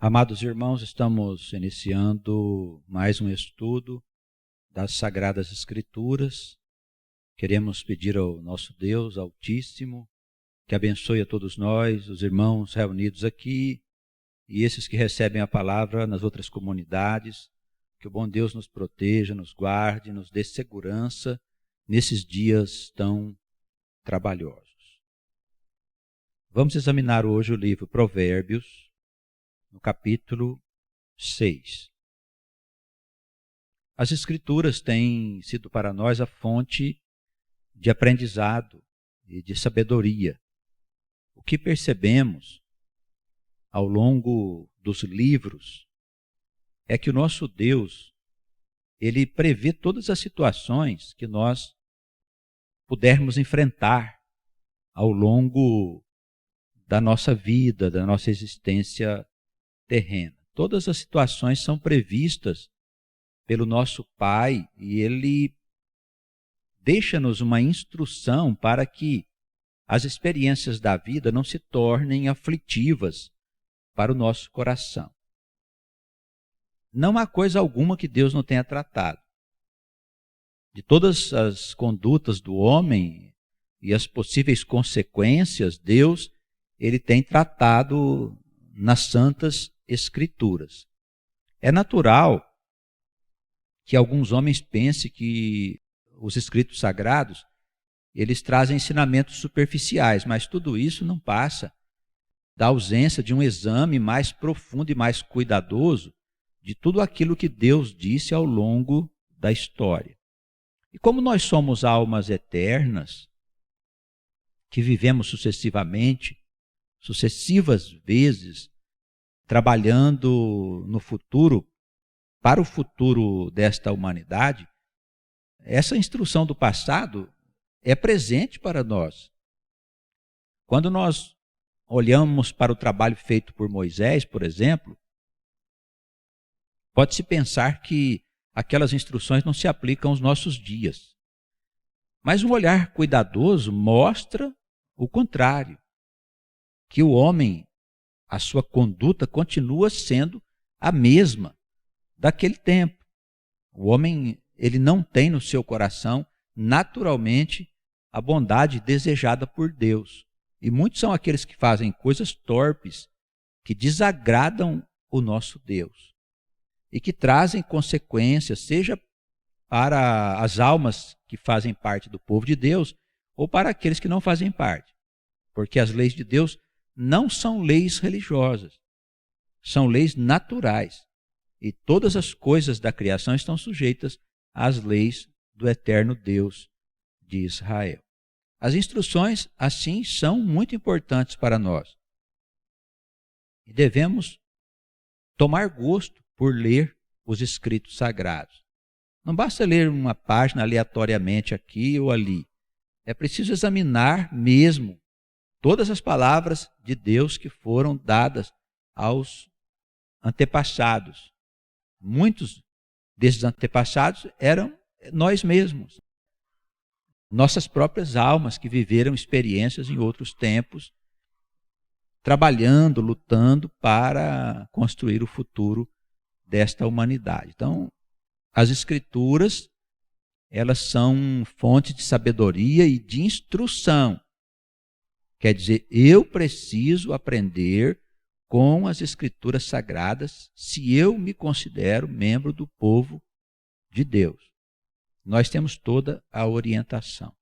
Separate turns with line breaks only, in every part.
Amados irmãos, estamos iniciando mais um estudo das Sagradas Escrituras. Queremos pedir ao nosso Deus Altíssimo que abençoe a todos nós, os irmãos reunidos aqui e esses que recebem a palavra nas outras comunidades. Que o bom Deus nos proteja, nos guarde, nos dê segurança nesses dias tão trabalhosos. Vamos examinar hoje o livro Provérbios, no capítulo 6. As Escrituras têm sido para nós a fonte de aprendizado e de sabedoria. O que percebemos ao longo dos livros é que o nosso Deus, Ele prevê todas as situações que nós pudermos enfrentar ao longo da nossa vida, da nossa existência terrena. Todas as situações são previstas pelo nosso Pai e Ele deixa-nos uma instrução para que as experiências da vida não se tornem aflitivas para o nosso coração. Não há coisa alguma que Deus não tenha tratado. De todas as condutas do homem e as possíveis consequências, Deus, Ele tem tratado nas Santas Escrituras. É natural que alguns homens pensem que os escritos sagrados, eles trazem ensinamentos superficiais, mas tudo isso não passa da ausência de um exame mais profundo e mais cuidadoso de tudo aquilo que Deus disse ao longo da história. E como nós somos almas eternas, que vivemos sucessivas vezes, trabalhando no futuro, para o futuro desta humanidade, essa instrução do passado é presente para nós. Quando nós olhamos para o trabalho feito por Moisés, por exemplo, pode-se pensar que aquelas instruções não se aplicam aos nossos dias. Mas um olhar cuidadoso mostra o contrário, que o homem, a sua conduta continua sendo a mesma daquele tempo. O homem, ele não tem no seu coração, naturalmente, a bondade desejada por Deus. E muitos são aqueles que fazem coisas torpes, que desagradam o nosso Deus. E que trazem consequências, seja para as almas que fazem parte do povo de Deus, ou para aqueles que não fazem parte. Porque as leis de Deus não são leis religiosas, são leis naturais. E todas as coisas da criação estão sujeitas às leis do eterno Deus de Israel. As instruções, assim, são muito importantes para nós. E devemos tomar gosto por ler os escritos sagrados. Não basta ler uma página aleatoriamente aqui ou ali. É preciso examinar mesmo todas as palavras de Deus que foram dadas aos antepassados. Muitos desses antepassados eram nós mesmos. Nossas próprias almas que viveram experiências em outros tempos, trabalhando, lutando para construir o futuro desta humanidade. Então, as Escrituras, elas são fonte de sabedoria e de instrução. Quer dizer, eu preciso aprender com as Escrituras Sagradas se eu me considero membro do povo de Deus. Nós temos toda a orientação.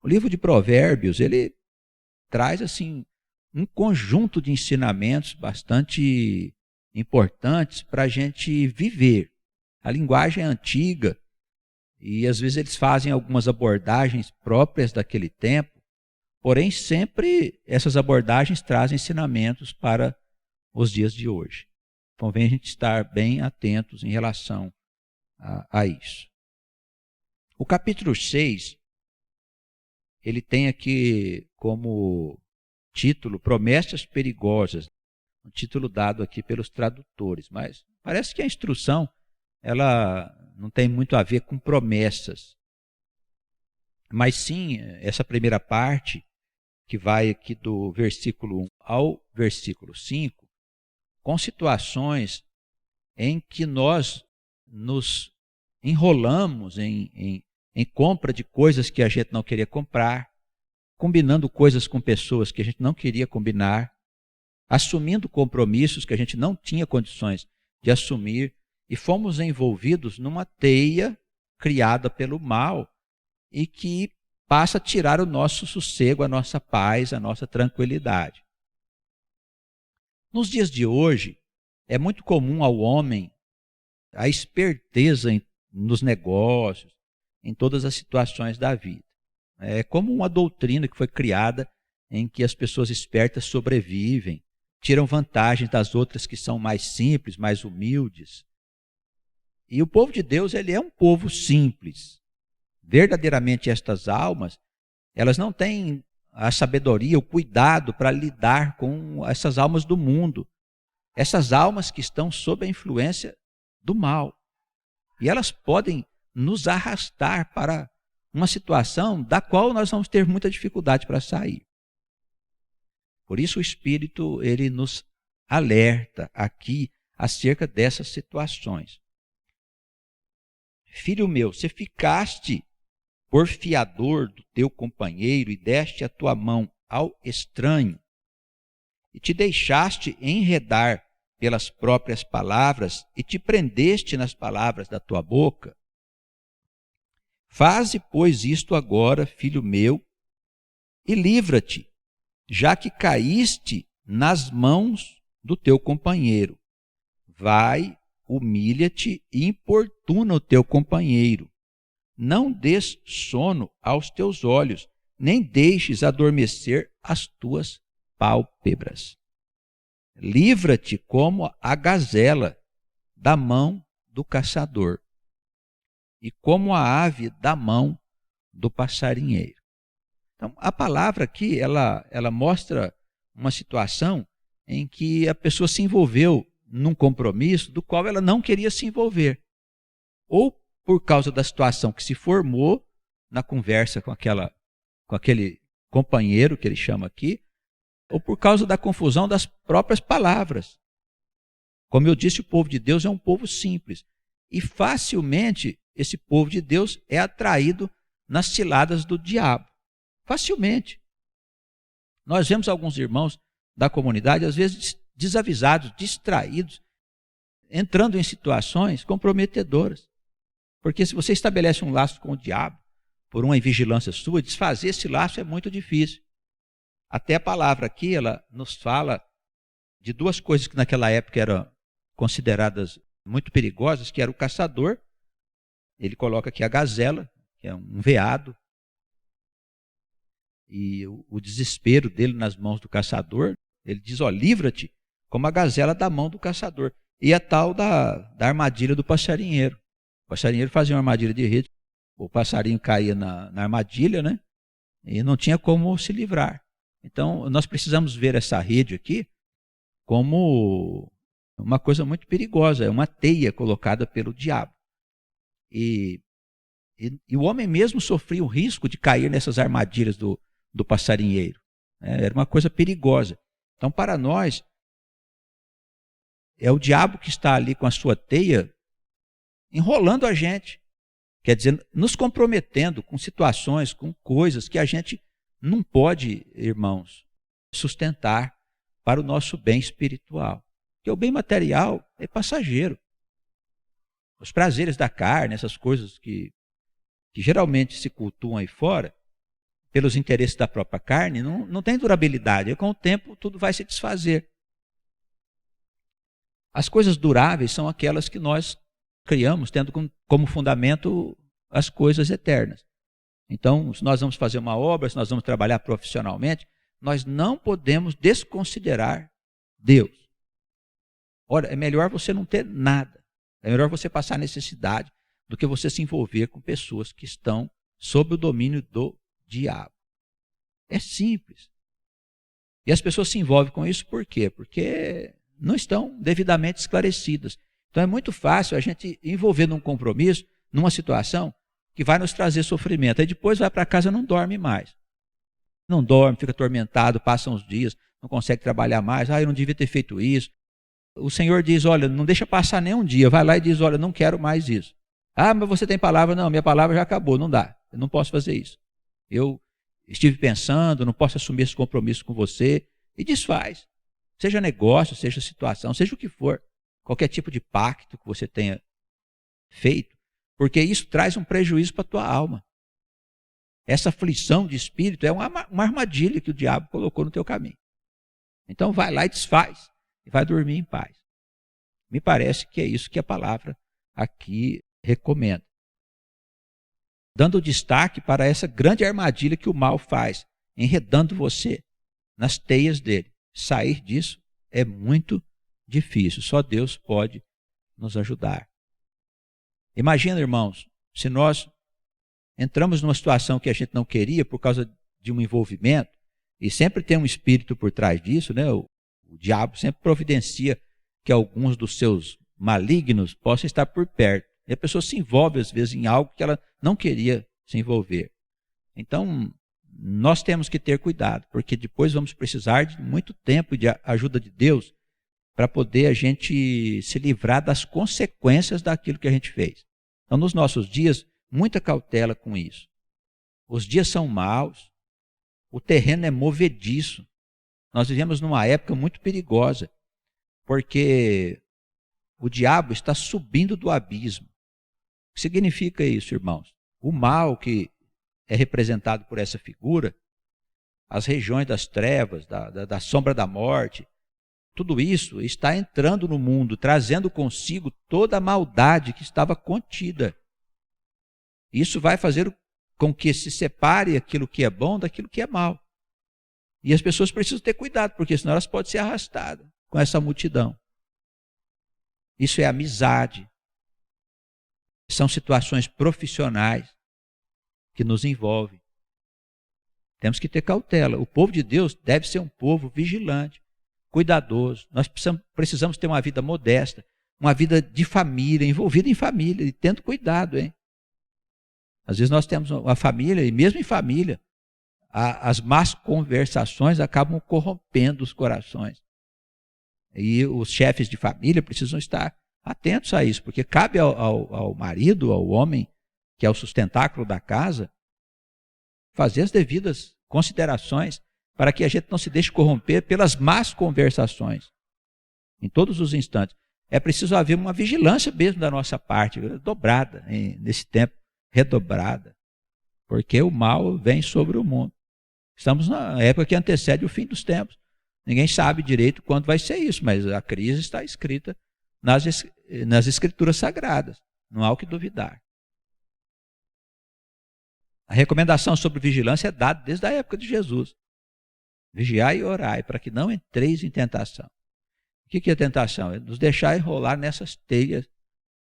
O livro de Provérbios, ele traz assim um conjunto de ensinamentos bastante importantes para a gente viver. A linguagem é antiga e às vezes eles fazem algumas abordagens próprias daquele tempo, porém sempre essas abordagens trazem ensinamentos para os dias de hoje. Convém a gente estar bem atentos em relação a isso. O capítulo 6, ele tem aqui como título Promessas Perigosas, um título dado aqui pelos tradutores, mas parece que a instrução ela não tem muito a ver com promessas, mas sim essa primeira parte, que vai aqui do versículo 1 ao versículo 5, com situações em que nós nos enrolamos em compra de coisas que a gente não queria comprar, combinando coisas com pessoas que a gente não queria combinar, assumindo compromissos que a gente não tinha condições de assumir, e fomos envolvidos numa teia criada pelo mal e que passa a tirar o nosso sossego, a nossa paz, a nossa tranquilidade. Nos dias de hoje, é muito comum ao homem a esperteza nos negócios, em todas as situações da vida. É como uma doutrina que foi criada em que as pessoas espertas sobrevivem, tiram vantagem das outras que são mais simples, mais humildes. E o povo de Deus, ele é um povo simples. Verdadeiramente estas almas, elas não têm a sabedoria, o cuidado para lidar com essas almas do mundo. Essas almas que estão sob a influência do mal. E elas podem nos arrastar para uma situação da qual nós vamos ter muita dificuldade para sair. Por isso o Espírito, ele nos alerta aqui acerca dessas situações. Filho meu, se ficaste por fiador do teu companheiro e deste a tua mão ao estranho, e te deixaste enredar pelas próprias palavras e te prendeste nas palavras da tua boca, faze, pois, isto agora, filho meu, e livra-te, já que caíste nas mãos do teu companheiro. Vai, humilha-te e importuna o teu companheiro. Não des sono aos teus olhos, nem deixes adormecer as tuas pálpebras. Livra-te como a gazela da mão do caçador e como a ave da mão do passarinheiro. Então, a palavra aqui, ela mostra uma situação em que a pessoa se envolveu num compromisso do qual ela não queria se envolver. Ou por causa da situação que se formou na conversa com aquele companheiro que ele chama aqui, ou por causa da confusão das próprias palavras. Como eu disse, o povo de Deus é um povo simples. E facilmente esse povo de Deus é atraído nas ciladas do diabo. Facilmente. Nós vemos alguns irmãos da comunidade, às vezes desavisados, distraídos, entrando em situações comprometedoras. Porque se você estabelece um laço com o diabo, por uma invigilância sua, desfazer esse laço é muito difícil. Até a palavra aqui, ela nos fala de duas coisas que naquela época eram consideradas muito perigosas, que era o caçador, ele coloca aqui a gazela, que é um veado, e o desespero dele nas mãos do caçador, ele diz, livra-te como a gazela da mão do caçador. E a tal da armadilha do passarinheiro. O passarinheiro fazia uma armadilha de rede, o passarinho caía na armadilha, né? E não tinha como se livrar. Então, nós precisamos ver essa rede aqui como uma coisa muito perigosa, é uma teia colocada pelo diabo. E o homem mesmo sofria o risco de cair nessas armadilhas do passarinheiro. Era uma coisa perigosa. Então, para nós, é o diabo que está ali com a sua teia enrolando a gente. Quer dizer, nos comprometendo com situações, com coisas que a gente não pode, irmãos, sustentar para o nosso bem espiritual. Porque o bem material é passageiro. Os prazeres da carne, essas coisas que geralmente se cultuam aí fora, pelos interesses da própria carne, não tem durabilidade. E com o tempo tudo vai se desfazer. As coisas duráveis são aquelas que nós criamos, tendo como fundamento as coisas eternas. Então, se nós vamos fazer uma obra, se nós vamos trabalhar profissionalmente, nós não podemos desconsiderar Deus. Ora, é melhor você não ter nada. É melhor você passar necessidade do que você se envolver com pessoas que estão sob o domínio do diabo. É simples. E as pessoas se envolvem com isso por quê? Porque não estão devidamente esclarecidas. Então é muito fácil a gente envolver num compromisso, numa situação que vai nos trazer sofrimento. Aí depois vai para casa e não dorme mais. Não dorme, fica atormentado, passam os dias, não consegue trabalhar mais. Eu não devia ter feito isso. o Senhor diz, olha, não deixa passar nem um dia, vai lá e diz, olha, não quero mais isso. Ah, mas você tem palavra? Não, minha palavra já acabou, não dá, eu não posso fazer isso. Eu estive pensando, não posso assumir esse compromisso com você, e desfaz. Seja negócio, seja situação, seja o que for, qualquer tipo de pacto que você tenha feito, porque isso traz um prejuízo para a tua alma. Essa aflição de espírito é uma armadilha que o diabo colocou no teu caminho. Então vai lá e desfaz, e vai dormir em paz. Me parece que é isso que a palavra aqui recomenda. Dando destaque para essa grande armadilha que o mal faz, enredando você nas teias dele. Sair disso é muito difícil, só Deus pode nos ajudar. Imagina, irmãos, se nós entramos numa situação que a gente não queria por causa de um envolvimento, e sempre tem um espírito por trás disso, né? O diabo sempre providencia que alguns dos seus malignos possam estar por perto. E a pessoa se envolve, às vezes, em algo que ela não queria se envolver. Então, nós temos que ter cuidado, porque depois vamos precisar de muito tempo e de ajuda de Deus para poder a gente se livrar das consequências daquilo que a gente fez. Então, nos nossos dias, muita cautela com isso. Os dias são maus, o terreno é movediço. Nós vivemos numa época muito perigosa, porque o diabo está subindo do abismo. O que significa isso, irmãos? O mal que é representado por essa figura, as regiões das trevas, da sombra da morte, tudo isso está entrando no mundo, trazendo consigo toda a maldade que estava contida. Isso vai fazer com que se separe aquilo que é bom daquilo que é mal. E as pessoas precisam ter cuidado, porque senão elas podem ser arrastadas com essa multidão. Isso é amizade. São situações profissionais que nos envolvem. Temos que ter cautela. O povo de Deus deve ser um povo vigilante, cuidadoso. Nós precisamos ter uma vida modesta, uma vida de família, envolvida em família, e tendo cuidado, hein? Às vezes nós temos uma família, e mesmo em família, as más conversações acabam corrompendo os corações. E os chefes de família precisam estar atentos a isso, porque cabe ao marido, ao homem, que é o sustentáculo da casa, fazer as devidas considerações para que a gente não se deixe corromper pelas más conversações, em todos os instantes. É preciso haver uma vigilância mesmo da nossa parte, dobrada, nesse tempo, redobrada, porque o mal vem sobre o mundo. Estamos na época que antecede o fim dos tempos. Ninguém sabe direito quando vai ser isso, mas a crise está escrita nas escrituras sagradas. Não há o que duvidar. A recomendação sobre vigilância é dada desde a época de Jesus. Vigiai e orai, para que não entreis em tentação. O que é tentação? É nos deixar enrolar nessas teias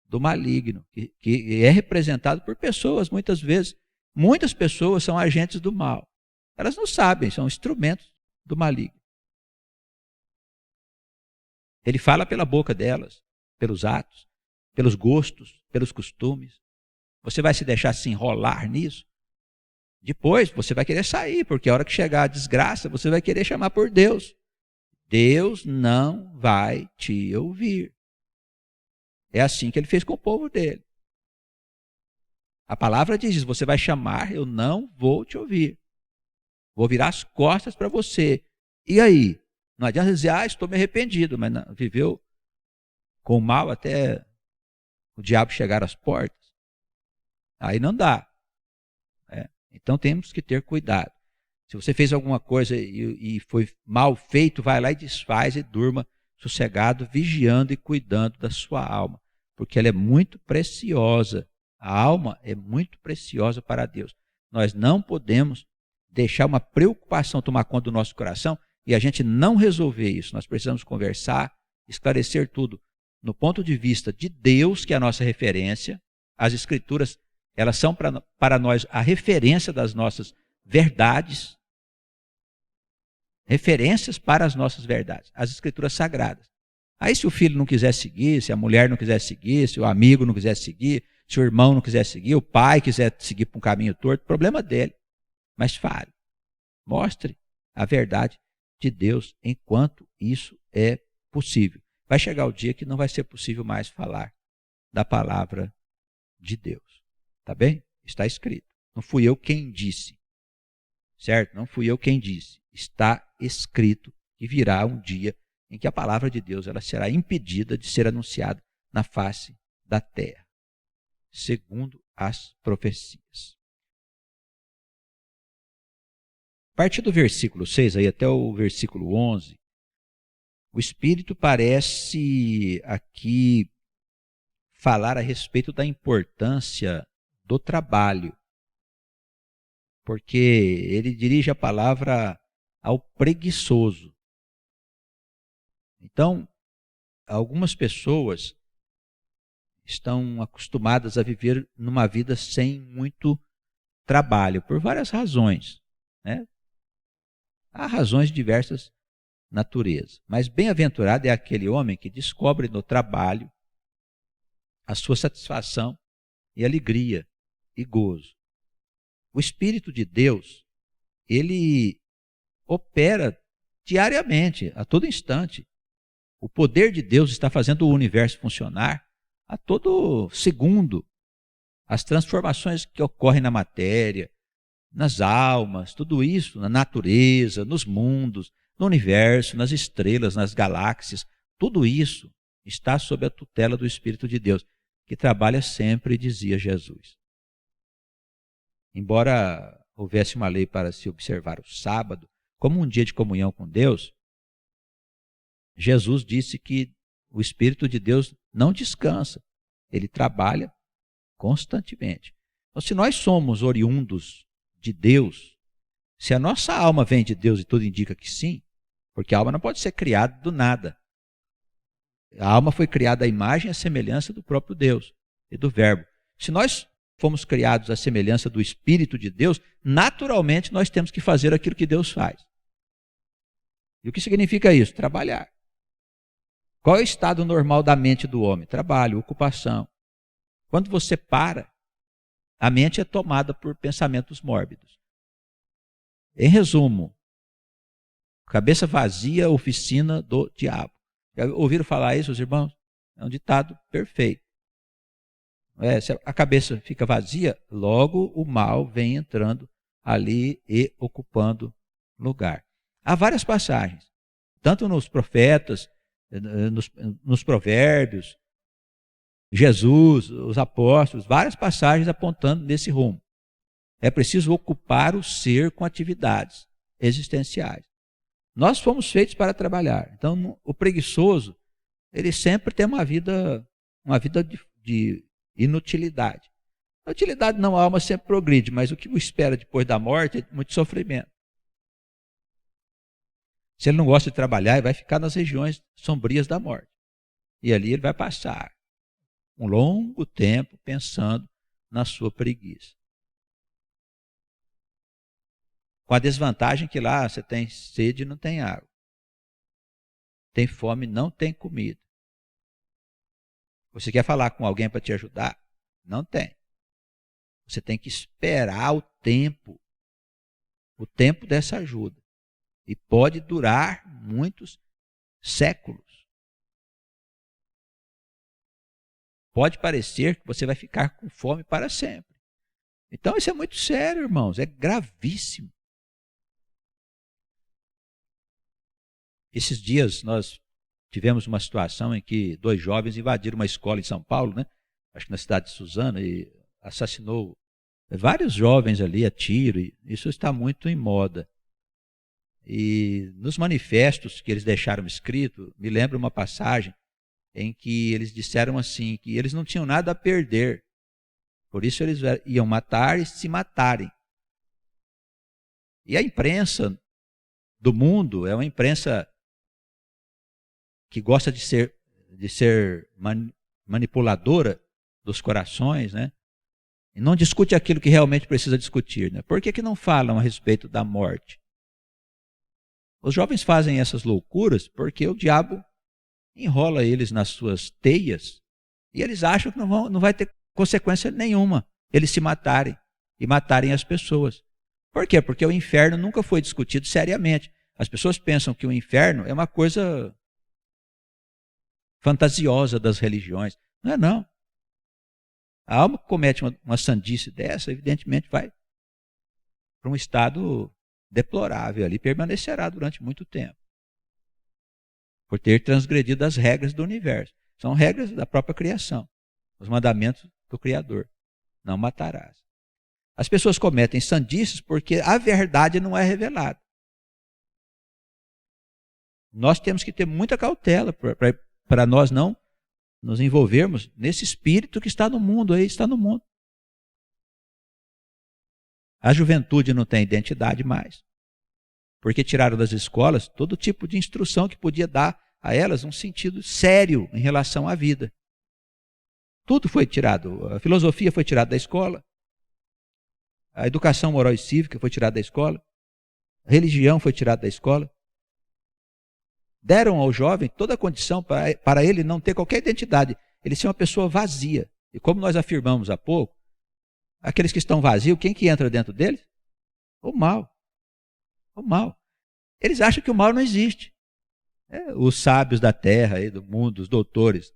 do maligno, que é representado por pessoas, muitas vezes. Muitas pessoas são agentes do mal. Elas não sabem, são instrumentos do maligno. Ele fala pela boca delas, pelos atos, pelos gostos, pelos costumes. Você vai se deixar se enrolar nisso? Depois você vai querer sair, porque a hora que chegar a desgraça, você vai querer chamar por Deus. Deus não vai te ouvir. É assim que ele fez com o povo dele. A palavra diz, você vai chamar, eu não vou te ouvir. Vou virar as costas para você. E aí? Não adianta dizer, estou me arrependido, mas não, viveu com o mal até o diabo chegar às portas. Aí não dá. Então temos que ter cuidado. Se você fez alguma coisa e foi mal feito, vai lá e desfaz e durma sossegado, vigiando e cuidando da sua alma. Porque ela é muito preciosa. A alma é muito preciosa para Deus. Nós não podemos deixar uma preocupação tomar conta do nosso coração e a gente não resolver isso. Nós precisamos conversar, esclarecer tudo no ponto de vista de Deus, que é a nossa referência. As Escrituras, elas são para nós a referência das nossas verdades, referências para as nossas verdades, as Escrituras sagradas. Aí se o filho não quiser seguir, se a mulher não quiser seguir, se o amigo não quiser seguir, se o irmão não quiser seguir, o pai quiser seguir para um caminho torto, problema dele. Mas fale, mostre a verdade de Deus enquanto isso é possível. vai chegar o dia que não vai ser possível mais falar da palavra de Deus. Tá bem? Está escrito. Não fui eu quem disse. Certo? Não fui eu quem disse. Está escrito que virá um dia em que a palavra de Deus ela será impedida de ser anunciada na face da terra, segundo as profecias. A partir do versículo 6 aí até o versículo 11, o Espírito parece aqui falar a respeito da importância do trabalho, porque ele dirige a palavra ao preguiçoso. Então, algumas pessoas estão acostumadas a viver numa vida sem muito trabalho, por várias razões, né? Há razões de diversas naturezas, mas bem-aventurado é aquele homem que descobre no trabalho a sua satisfação e alegria e gozo. O Espírito de Deus, ele opera diariamente, a todo instante. O poder de Deus está fazendo o universo funcionar a todo segundo. As transformações que ocorrem na matéria, nas almas, tudo isso, na natureza, nos mundos, no universo, nas estrelas, nas galáxias, tudo isso está sob a tutela do Espírito de Deus, que trabalha sempre, dizia Jesus. Embora houvesse uma lei para se observar o sábado como um dia de comunhão com Deus, Jesus disse que o Espírito de Deus não descansa, ele trabalha constantemente. Então, se nós somos oriundos de Deus, se a nossa alma vem de Deus, e tudo indica que sim, porque a alma não pode ser criada do nada. A alma foi criada à imagem e à semelhança do próprio Deus e do Verbo. Se nós fomos criados à semelhança do Espírito de Deus, naturalmente nós temos que fazer aquilo que Deus faz. E o que significa isso? Trabalhar. Qual é o estado normal da mente do homem? Trabalho, ocupação. Quando você para, a mente é tomada por pensamentos mórbidos. Em resumo, cabeça vazia, oficina do diabo. Já ouviram falar isso, os irmãos? É um ditado perfeito. Se a cabeça fica vazia, logo o mal vem entrando ali e ocupando lugar. Há várias passagens, tanto nos profetas, nos provérbios, Jesus, os apóstolos, várias passagens apontando nesse rumo. É preciso ocupar o ser com atividades existenciais. Nós fomos feitos para trabalhar. Então, o preguiçoso, ele sempre tem uma vida de inutilidade. A utilidade não, a alma sempre progride, mas o que o espera depois da morte é muito sofrimento. Se ele não gosta de trabalhar, ele vai ficar nas regiões sombrias da morte. E ali ele vai passar um longo tempo pensando na sua preguiça. Com a desvantagem que lá você tem sede e não tem água. Tem fome e não tem comida. Você quer falar com alguém para te ajudar? Não tem. Você tem que esperar o tempo dessa ajuda. E pode durar muitos séculos. Pode parecer que você vai ficar com fome para sempre. Então isso é muito sério, irmãos, é gravíssimo. Esses dias nós tivemos uma situação em que 2 jovens invadiram uma escola em São Paulo, né? Acho que na cidade de Suzano, e assassinou vários jovens ali a tiro. E isso está muito em moda. E nos manifestos que eles deixaram escrito, me lembra uma passagem em que eles disseram assim, que eles não tinham nada a perder. Por isso eles iam matar e se matarem. E a imprensa do mundo é uma imprensa que gosta de ser manipuladora dos corações, né? E não discute aquilo que realmente precisa discutir, né? Por que não falam a respeito da morte? Os jovens fazem essas loucuras porque o diabo enrola eles nas suas teias e eles acham que não vai ter consequência nenhuma eles se matarem e matarem as pessoas. Por quê? Porque o inferno nunca foi discutido seriamente. As pessoas pensam que o inferno é uma coisa fantasiosa das religiões. Não é não. A alma que comete uma sandice dessa, evidentemente vai para um estado deplorável ali, permanecerá durante muito tempo. Por ter transgredido as regras do universo. São regras da própria criação. Os mandamentos do Criador. Não matarás. As pessoas cometem sandices porque a verdade não é revelada. Nós temos que ter muita cautela para nós não nos envolvermos nesse espírito que está no mundo, aí está no mundo. A juventude não tem identidade mais, porque tiraram das escolas todo tipo de instrução que podia dar a elas um sentido sério em relação à vida. Tudo foi tirado. A filosofia foi tirada da escola, a educação moral e cívica foi tirada da escola, a religião foi tirada da escola. Deram ao jovem toda a condição para ele não ter qualquer identidade, ele ser uma pessoa vazia. E como nós afirmamos há pouco, aqueles que estão vazios, quem que entra dentro deles? O mal. O mal. Eles acham que o mal não existe. Os sábios da terra, aí, do mundo, os doutores.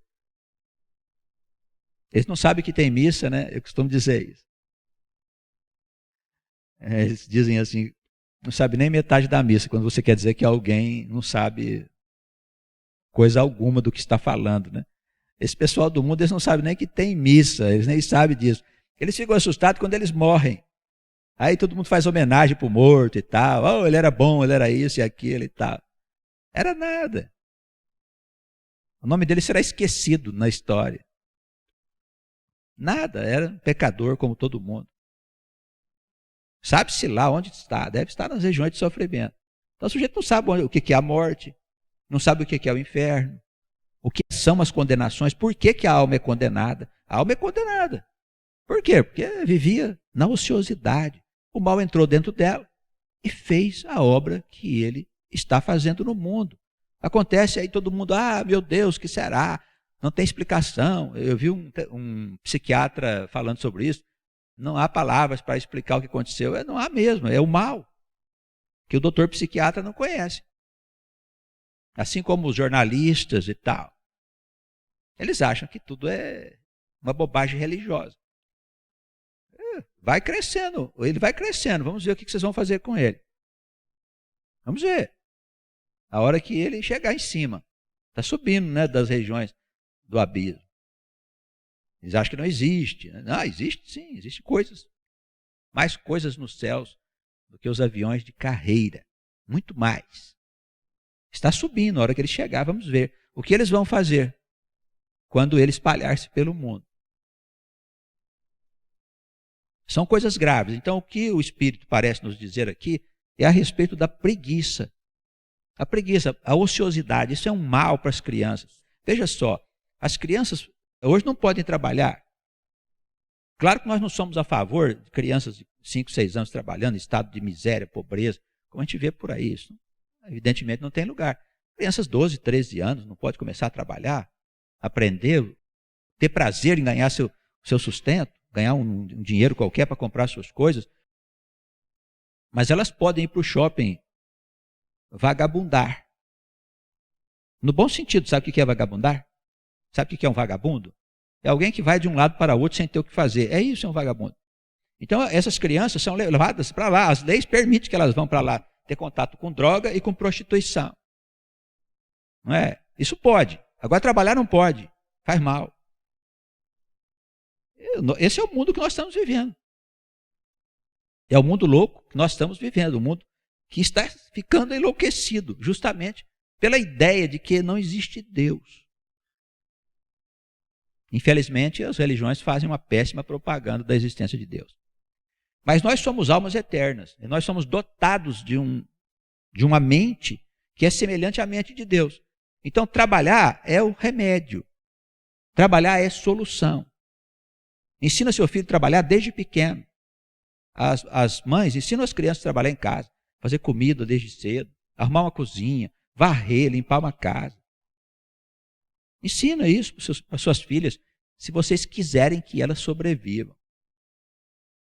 Eles não sabem que tem missa, né? Eu costumo dizer isso. Eles dizem assim, não sabe nem metade da missa, quando você quer dizer que alguém não sabe coisa alguma do que está falando, né? Esse pessoal do mundo, eles não sabem nem que tem missa, eles nem sabem disso. Eles ficam assustados quando eles morrem. Aí todo mundo faz homenagem para o morto e tal. Oh, ele era bom, ele era isso e aquilo e tal. Era nada. O nome dele será esquecido na história. Nada, era um pecador como todo mundo. Sabe-se lá onde está, deve estar nas regiões de sofrimento. Então o sujeito não sabe o que é a morte, não sabe o que é o inferno, o que são as condenações, por que a alma é condenada. A alma é condenada. Por quê? Porque vivia na ociosidade. O mal entrou dentro dela e fez a obra que ele está fazendo no mundo. Acontece aí todo mundo, meu Deus, que será? Não tem explicação. Eu vi um psiquiatra falando sobre isso. Não há palavras para explicar o que aconteceu. Não há mesmo, é o mal que o doutor psiquiatra não conhece. Assim como os jornalistas e tal. Eles acham que tudo é uma bobagem religiosa. Vai crescendo, ele vai crescendo. Vamos ver o que vocês vão fazer com ele. Vamos ver. A hora que ele chegar em cima. Está subindo, né, das regiões do abismo. Eles acham que não existe. Não, existe sim, existem coisas. Mais coisas nos céus do que os aviões de carreira. Muito mais. Está subindo, a hora que ele chegar, vamos ver. O que eles vão fazer quando ele espalhar-se pelo mundo. São coisas graves. Então, o que o Espírito parece nos dizer aqui é a respeito da preguiça. A preguiça, a ociosidade, isso é um mal para as crianças. Veja só, as crianças hoje não podem trabalhar. Claro que nós não somos a favor de crianças de 5, 6 anos trabalhando em estado de miséria, pobreza, como a gente vê por aí. Isso, evidentemente, não tem lugar. Crianças de 12, 13 anos não podem começar a trabalhar, aprender, ter prazer em ganhar seu sustento, ganhar um dinheiro qualquer para comprar suas coisas. Mas elas podem ir para o shopping vagabundar. No bom sentido, sabe o que é vagabundar? Sabe o que é um vagabundo? É alguém que vai de um lado para o outro sem ter o que fazer. É isso, é um vagabundo. Então, essas crianças são levadas para lá. As leis permitem que elas vão para lá ter contato com droga e com prostituição. Não é? Isso pode. Agora, trabalhar não pode. Faz mal. Esse é o mundo que nós estamos vivendo. É o mundo louco que nós estamos vivendo. O mundo que está ficando enlouquecido, justamente pela ideia de que não existe Deus. Infelizmente, as religiões fazem uma péssima propaganda da existência de Deus. Mas nós somos almas eternas. E nós somos dotados de uma mente que é semelhante à mente de Deus. Então, trabalhar é o remédio. Trabalhar é solução. Ensina seu filho a trabalhar desde pequeno. As mães ensinam as crianças a trabalhar em casa, fazer comida desde cedo, arrumar uma cozinha, varrer, limpar uma casa. Ensina isso para suas filhas, se vocês quiserem que elas sobrevivam.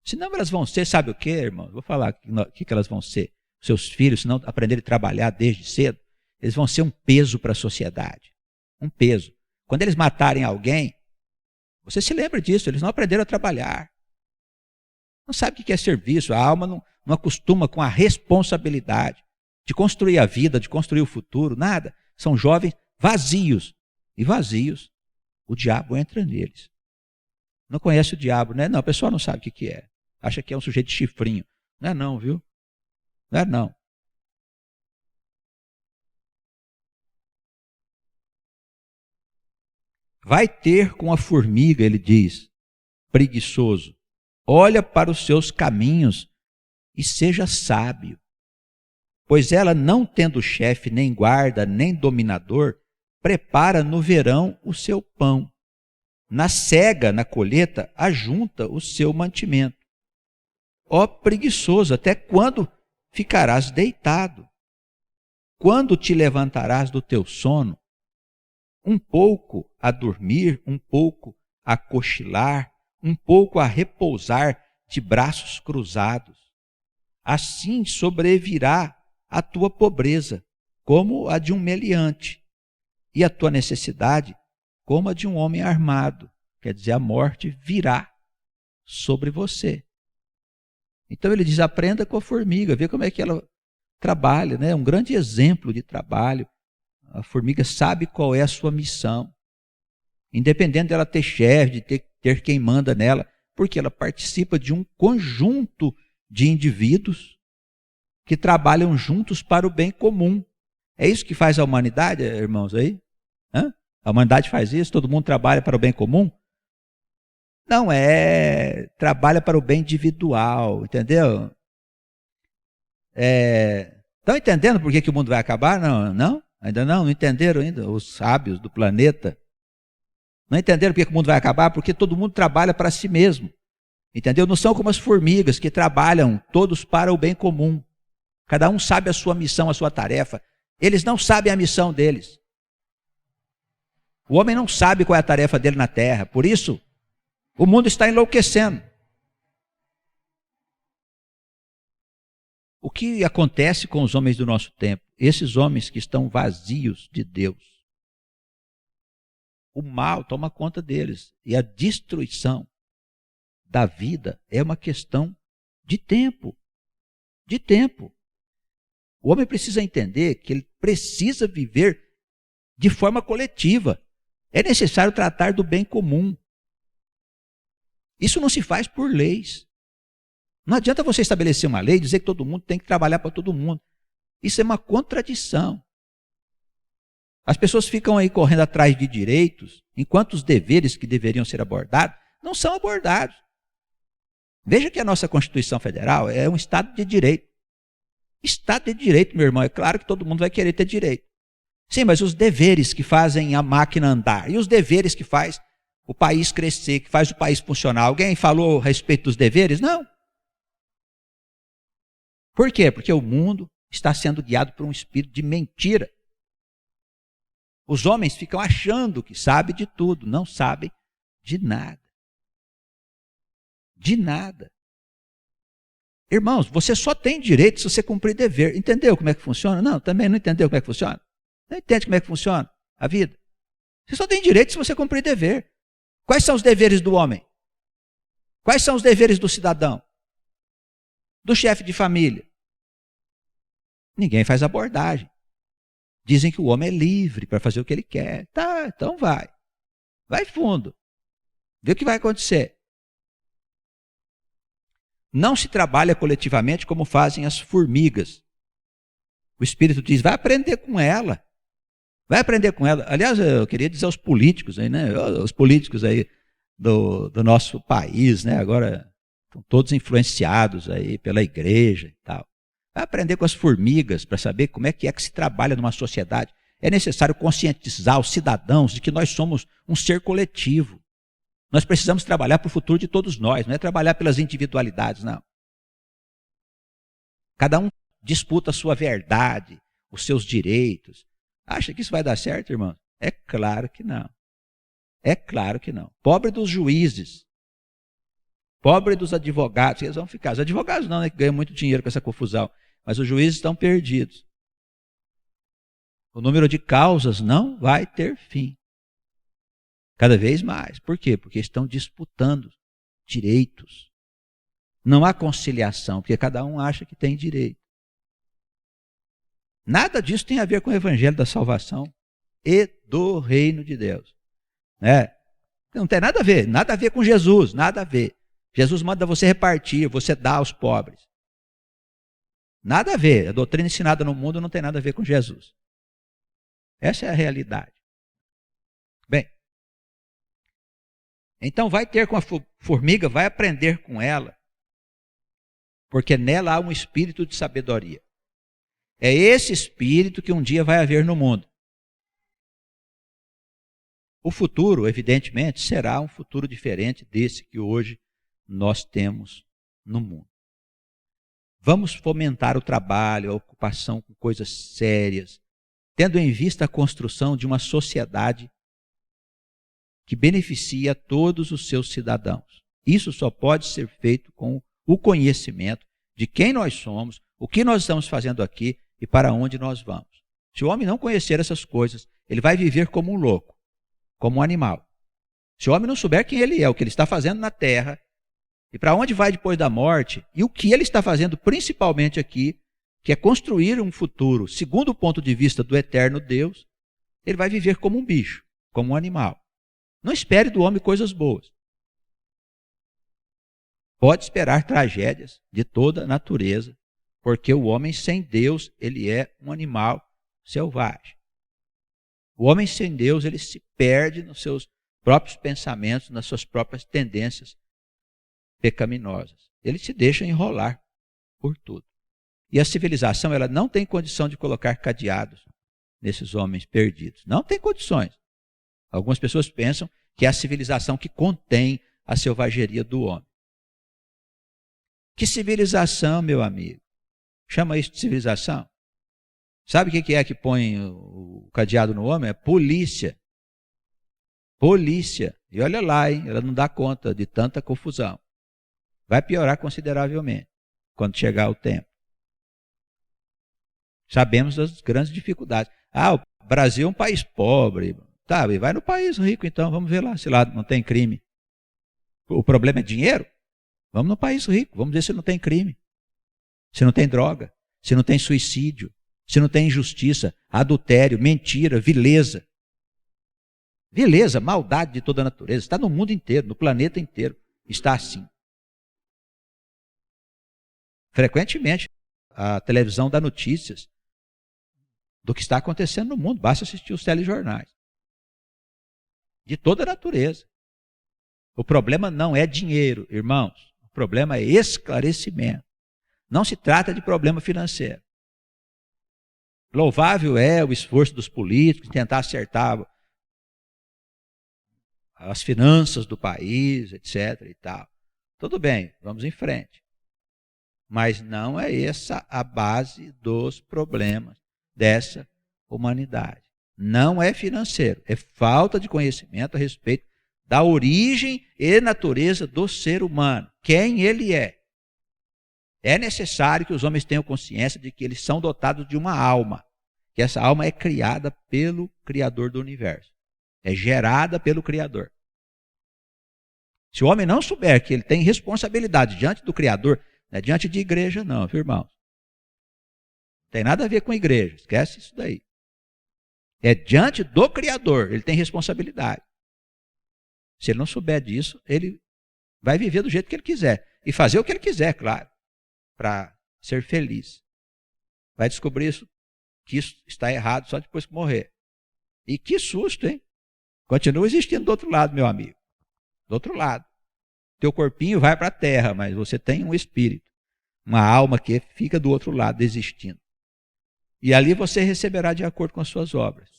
Senão elas vão ser, sabe o que, irmão? Vou falar o que elas vão ser. Seus filhos, se não aprenderem a trabalhar desde cedo, eles vão ser um peso para a sociedade. Um peso. Quando eles matarem alguém, você se lembra disso, eles não aprenderam a trabalhar. Não sabe o que é serviço, a alma não acostuma com a responsabilidade de construir a vida, de construir o futuro, nada. São jovens vazios. E vazios, o diabo entra neles. Não conhece o diabo, né? Não, o pessoal não sabe o que é. Acha que é um sujeito de chifrinho. Não é não, viu? Não é não. Vai ter com a formiga, ele diz, preguiçoso. Olha para os seus caminhos e seja sábio. Pois ela, não tendo chefe, nem guarda, nem dominador, prepara no verão o seu pão. Na cega, na colheita, ajunta o seu mantimento. Ó preguiçoso, até quando ficarás deitado? Quando te levantarás do teu sono? Um pouco a dormir, um pouco a cochilar, um pouco a repousar de braços cruzados. Assim sobrevirá a tua pobreza, como a de um meliante, e a tua necessidade, como a de um homem armado. Quer dizer, a morte virá sobre você. Então ele diz, aprenda com a formiga, vê como é que ela trabalha, né? Um grande exemplo de trabalho. A formiga sabe qual é a sua missão. Independente dela ter chefe, de ter quem manda nela, porque ela participa de um conjunto de indivíduos que trabalham juntos para o bem comum. É isso que faz a humanidade, irmãos, aí? Hã? A humanidade faz isso? Todo mundo trabalha para o bem comum? Não, trabalha para o bem individual, entendeu? Estão entendendo por que o mundo vai acabar? Não, não? Ainda não entenderam ainda? Os sábios do planeta. Não entenderam por que o mundo vai acabar? Porque todo mundo trabalha para si mesmo. Entendeu? Não são como as formigas que trabalham todos para o bem comum. Cada um sabe a sua missão, a sua tarefa. Eles não sabem a missão deles. O homem não sabe qual é a tarefa dele na terra. Por isso, o mundo está enlouquecendo. O que acontece com os homens do nosso tempo? Esses homens que estão vazios de Deus. O mal toma conta deles. E a destruição da vida é uma questão de tempo. De tempo. O homem precisa entender que ele precisa viver de forma coletiva. É necessário tratar do bem comum. Isso não se faz por leis. Não adianta você estabelecer uma lei e dizer que todo mundo tem que trabalhar para todo mundo. Isso é uma contradição. As pessoas ficam aí correndo atrás de direitos, enquanto os deveres que deveriam ser abordados não são abordados. Veja que a nossa Constituição Federal é um Estado de Direito. Estado de Direito, meu irmão, é claro que todo mundo vai querer ter direito. Sim, mas os deveres que fazem a máquina andar, e os deveres que faz o país crescer, que faz o país funcionar, alguém falou a respeito dos deveres? Não. Por quê? Porque o mundo está sendo guiado por um espírito de mentira. Os homens ficam achando que sabem de tudo, não sabem de nada. De nada. Irmãos, você só tem direito se você cumprir dever. Entendeu como é que funciona? Não, também não entendeu como é que funciona? Não entende como é que funciona a vida? Você só tem direito se você cumprir dever. Quais são os deveres do homem? Quais são os deveres do cidadão? Do chefe de família? Ninguém faz abordagem. Dizem que o homem é livre para fazer o que ele quer. Tá, então vai. Vai fundo. Vê o que vai acontecer. Não se trabalha coletivamente como fazem as formigas. O Espírito diz, vai aprender com ela. Vai aprender com ela. Aliás, eu queria dizer aos políticos aí, né? Os políticos aí do nosso país, né? Agora estão todos influenciados aí pela igreja e tal. Vai aprender com as formigas para saber como é que se trabalha numa sociedade. É necessário conscientizar os cidadãos de que nós somos um ser coletivo. Nós precisamos trabalhar para o futuro de todos nós, não é trabalhar pelas individualidades, não. Cada um disputa a sua verdade, os seus direitos. Acha que isso vai dar certo, irmão? É claro que não. É claro que não. Pobre dos juízes. Pobre dos advogados. Eles vão ficar. Os advogados não, né, que ganham muito dinheiro com essa confusão. Mas os juízes estão perdidos. O número de causas não vai ter fim. Cada vez mais. Por quê? Porque estão disputando direitos. Não há conciliação, porque cada um acha que tem direito. Nada disso tem a ver com o evangelho da salvação e do reino de Deus. Né? Não tem nada a ver com Jesus, nada a ver. Jesus manda você repartir, você dar aos pobres. Nada a ver. A doutrina ensinada no mundo não tem nada a ver com Jesus. Essa é a realidade. Bem, então vai ter com a formiga, vai aprender com ela, porque nela há um espírito de sabedoria. É esse espírito que um dia vai haver no mundo. O futuro, evidentemente, será um futuro diferente desse que hoje nós temos no mundo. Vamos fomentar o trabalho, a ocupação com coisas sérias, tendo em vista a construção de uma sociedade que beneficia a todos os seus cidadãos. Isso só pode ser feito com o conhecimento de quem nós somos, o que nós estamos fazendo aqui e para onde nós vamos. Se o homem não conhecer essas coisas, ele vai viver como um louco, como um animal. Se o homem não souber quem ele é, o que ele está fazendo na terra, e para onde vai depois da morte, e o que ele está fazendo principalmente aqui, que é construir um futuro segundo o ponto de vista do eterno Deus, ele vai viver como um bicho, como um animal. Não espere do homem coisas boas. Pode esperar tragédias de toda a natureza, porque o homem sem Deus, ele é um animal selvagem. O homem sem Deus, ele se perde nos seus próprios pensamentos, nas suas próprias tendências pecaminosas. Ele se deixa enrolar por tudo. E a civilização, ela não tem condição de colocar cadeados nesses homens perdidos. Não tem condições. Algumas pessoas pensam que é a civilização que contém a selvageria do homem. Que civilização, meu amigo? Chama isso de civilização? Sabe o que é que põe o cadeado no homem? É polícia. Polícia. E olha lá, hein? Ela não dá conta de tanta confusão. Vai piorar consideravelmente quando chegar o tempo. Sabemos das grandes dificuldades. Ah, o Brasil é um país pobre. Tá, e vai no país rico então, vamos ver lá se lá não tem crime. O problema é dinheiro? Vamos no país rico, vamos ver se não tem crime. Se não tem droga, se não tem suicídio, se não tem injustiça, adultério, mentira, vileza. Vileza, maldade de toda a natureza. Está no mundo inteiro, no planeta inteiro. Está assim. Frequentemente, a televisão dá notícias do que está acontecendo no mundo. Basta assistir os telejornais. De toda a natureza. O problema não é dinheiro, irmãos. O problema é esclarecimento. Não se trata de problema financeiro. Louvável é o esforço dos políticos em tentar acertar as finanças do país, etc. e tal. Tudo bem, vamos em frente. Mas não é essa a base dos problemas dessa humanidade. Não é financeiro, é falta de conhecimento a respeito da origem e natureza do ser humano, quem ele é. É necessário que os homens tenham consciência de que eles são dotados de uma alma, que essa alma é criada pelo Criador do universo, é gerada pelo Criador. Se o homem não souber que ele tem responsabilidade diante do Criador, não é diante de igreja não, viu, irmãos? Não tem nada a ver com igreja, esquece isso daí. É diante do Criador, ele tem responsabilidade. Se ele não souber disso, ele vai viver do jeito que ele quiser. E fazer o que ele quiser, claro, para ser feliz. Vai descobrir isso, que isso está errado só depois que morrer. E que susto, hein? Continua existindo do outro lado, meu amigo. Do outro lado. Teu corpinho vai para a terra, mas você tem um espírito, uma alma que fica do outro lado, existindo. E ali você receberá de acordo com as suas obras.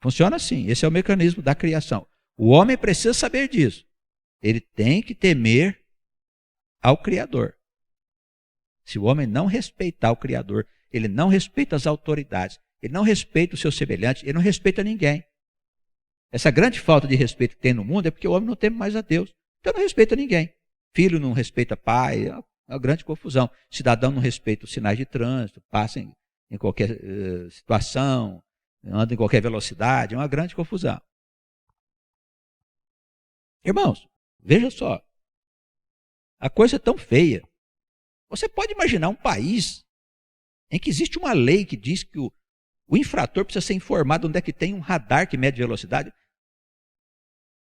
Funciona assim, esse é o mecanismo da criação. O homem precisa saber disso. Ele tem que temer ao Criador. Se o homem não respeitar o Criador, ele não respeita as autoridades, ele não respeita o seu semelhante, ele não respeita ninguém. Essa grande falta de respeito que tem no mundo é porque o homem não teme mais a Deus. Então não respeita ninguém. Filho não respeita pai, é uma grande confusão. Cidadão não respeita os sinais de trânsito, passa em qualquer situação, anda em qualquer velocidade, é uma grande confusão. Irmãos, veja só, a coisa é tão feia. Você pode imaginar um país em que existe uma lei que diz que o infrator precisa ser informado onde é que tem um radar que mede velocidade.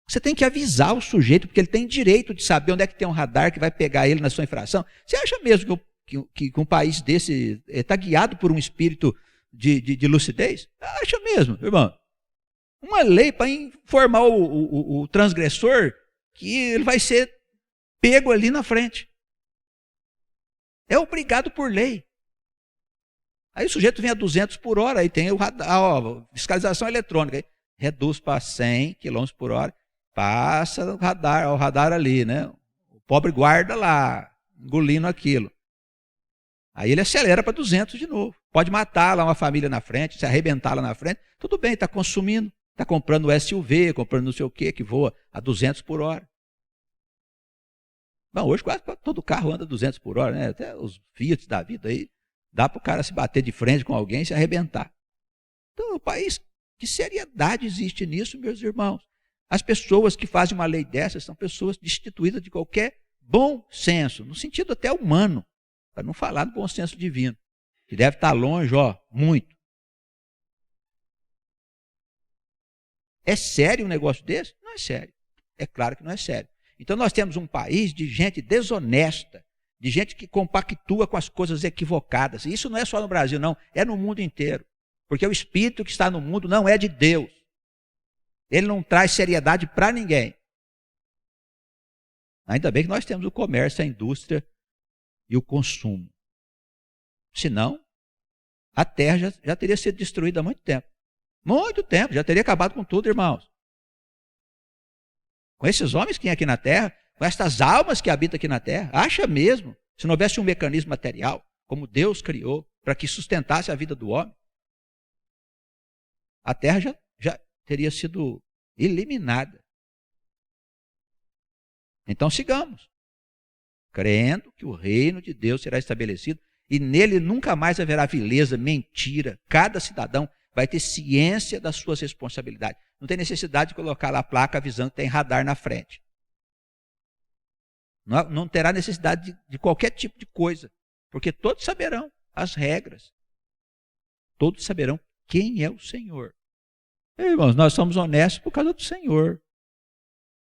Você tem que avisar o sujeito, porque ele tem direito de saber onde é que tem um radar que vai pegar ele na sua infração. Você acha mesmo que um país desse está guiado por um espírito de lucidez? Acha mesmo, irmão? Uma lei para informar o transgressor que ele vai ser pego ali na frente. É obrigado por lei. Aí o sujeito vem a 200 por hora, aí tem o radar, fiscalização eletrônica. Aí reduz para 100 km por hora, passa o radar ali, né? O pobre guarda lá, engolindo aquilo. Aí ele acelera para 200 de novo. Pode matar lá uma família na frente, se arrebentar lá na frente. Tudo bem, está consumindo. Está comprando o SUV, comprando não sei o quê, que voa a 200 por hora. Bom, hoje quase todo carro anda a 200 por hora, né? Até os Fiat da vida aí, dá para o cara se bater de frente com alguém e se arrebentar. Então, o país, que seriedade existe nisso, meus irmãos? As pessoas que fazem uma lei dessas são pessoas destituídas de qualquer bom senso, no sentido até humano, para não falar do bom senso divino, que deve estar longe, muito. É sério um negócio desse? Não é sério. É claro que não é sério. Então nós temos um país de gente desonesta, de gente que compactua com as coisas equivocadas. E isso não é só no Brasil, não. É no mundo inteiro. Porque o espírito que está no mundo não é de Deus. Ele não traz seriedade para ninguém. Ainda bem que nós temos o comércio, a indústria e o consumo. Senão, a terra já teria sido destruída há muito tempo. Muito tempo, já teria acabado com tudo, irmãos. Com esses homens que tem aqui na terra, com estas almas que habitam aqui na terra, acha mesmo, se não houvesse um mecanismo material, como Deus criou, para que sustentasse a vida do homem, a terra já teria sido eliminada. Então sigamos, crendo que o reino de Deus será estabelecido e nele nunca mais haverá vileza, mentira. Cada cidadão vai ter ciência das suas responsabilidades. Não tem necessidade de colocar lá a placa avisando que tem radar na frente. Não terá necessidade de qualquer tipo de coisa, porque todos saberão as regras. Todos saberão quem é o Senhor. Irmãos, nós somos honestos por causa do Senhor.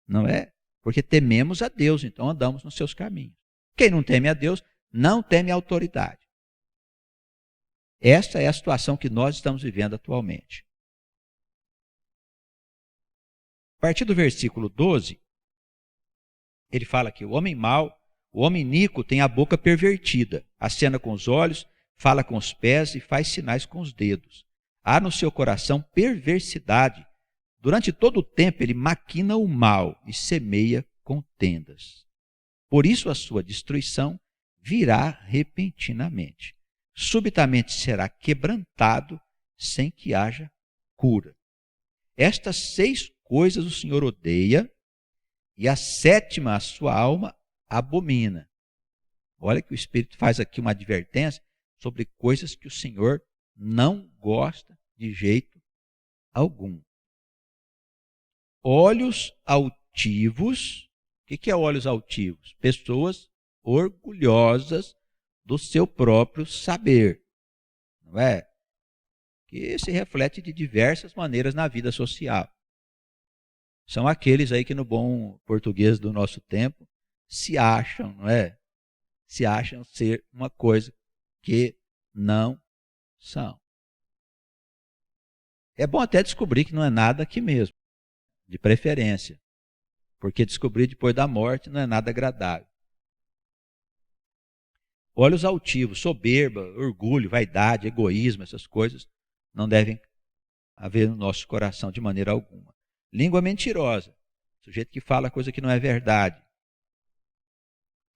Não é? Porque tememos a Deus, então andamos nos seus caminhos. Quem não teme a Deus, não teme a autoridade. Esta é a situação que nós estamos vivendo atualmente. A partir do versículo 12, ele fala que o homem mau, o homem iníquo tem a boca pervertida, acena com os olhos, fala com os pés e faz sinais com os dedos. Há no seu coração perversidade. Durante todo o tempo ele maquina o mal e semeia contendas. Por isso a sua destruição virá repentinamente. Subitamente será quebrantado sem que haja cura. Estas 6 coisas o Senhor odeia e a 7ª a sua alma abomina. Olha que o Espírito faz aqui uma advertência sobre coisas que o Senhor não gosta de jeito algum. Olhos altivos. O que é olhos altivos? Pessoas orgulhosas do seu próprio saber. Não é? Que se reflete de diversas maneiras na vida social. São aqueles aí que no bom português do nosso tempo se acham, não é? Se acham ser uma coisa que não são. É bom até descobrir que não é nada aqui mesmo, de preferência, porque descobrir depois da morte não é nada agradável. Olhos altivos, soberba, orgulho, vaidade, egoísmo, essas coisas não devem haver no nosso coração de maneira alguma. Língua mentirosa, sujeito que fala coisa que não é verdade.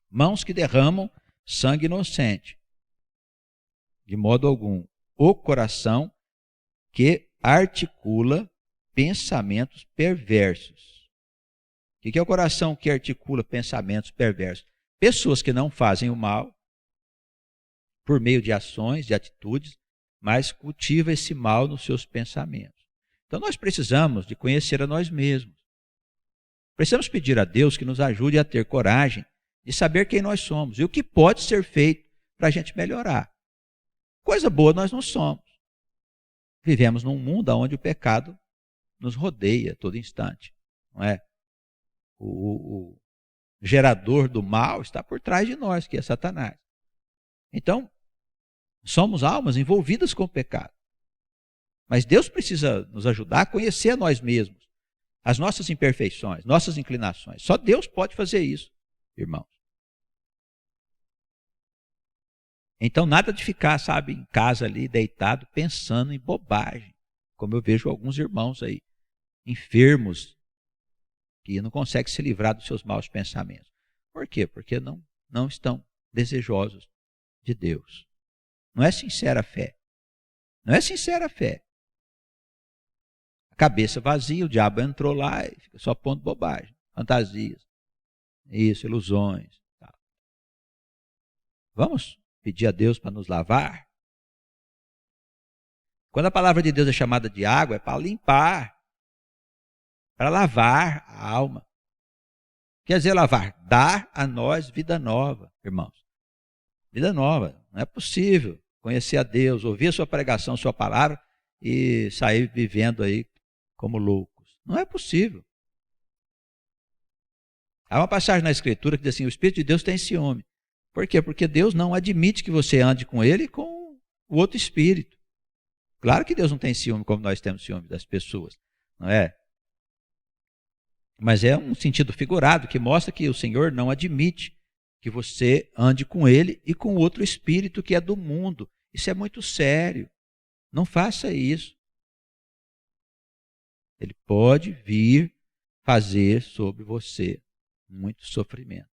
Mãos que derramam sangue inocente, de modo algum. O coração que articula pensamentos perversos. O que é o coração que articula pensamentos perversos? Pessoas que não fazem o mal por meio de ações, de atitudes, mas cultiva esse mal nos seus pensamentos. Então nós precisamos de conhecer a nós mesmos. Precisamos pedir a Deus que nos ajude a ter coragem de saber quem nós somos e o que pode ser feito para a gente melhorar. Coisa boa nós não somos. Vivemos num mundo onde o pecado nos rodeia a todo instante, não é? O gerador do mal está por trás de nós, que é Satanás. Então, somos almas envolvidas com o pecado. Mas Deus precisa nos ajudar a conhecer a nós mesmos, as nossas imperfeições, nossas inclinações. Só Deus pode fazer isso, irmãos. Então, nada de ficar, sabe, em casa ali, deitado, pensando em bobagem. Como eu vejo alguns irmãos aí, enfermos, que não conseguem se livrar dos seus maus pensamentos. Por quê? Porque não estão desejosos de Deus. Não é sincera a fé. Não é sincera a fé. A cabeça vazia, o diabo entrou lá e fica só pondo bobagem, fantasias, isso, ilusões. Tá. Vamos pedir a Deus para nos lavar? Quando a palavra de Deus é chamada de água, é para limpar, para lavar a alma. Quer dizer, lavar, dar a nós vida nova, irmãos. Vida nova. Não é possível conhecer a Deus, ouvir a sua pregação, a sua palavra e sair vivendo aí como loucos. Não é possível. Há uma passagem na Escritura que diz assim, o Espírito de Deus tem ciúme. Por quê? Porque Deus não admite que você ande com ele e com o outro espírito. Claro que Deus não tem ciúme como nós temos ciúme das pessoas, não é? Mas é um sentido figurado que mostra que o Senhor não admite que você ande com ele e com outro espírito que é do mundo. Isso é muito sério. Não faça isso. Ele pode vir fazer sobre você muito sofrimento.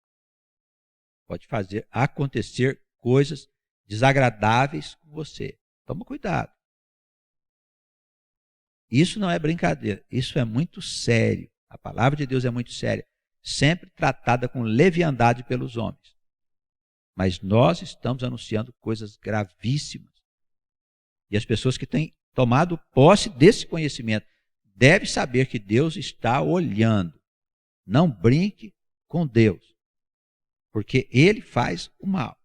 Pode fazer acontecer coisas desagradáveis com você. Toma cuidado. Isso não é brincadeira. Isso é muito sério. A palavra de Deus é muito séria, sempre tratada com leviandade pelos homens. Mas nós estamos anunciando coisas gravíssimas. E as pessoas que têm tomado posse desse conhecimento devem saber que Deus está olhando. Não brinque com Deus, porque Ele faz o mal.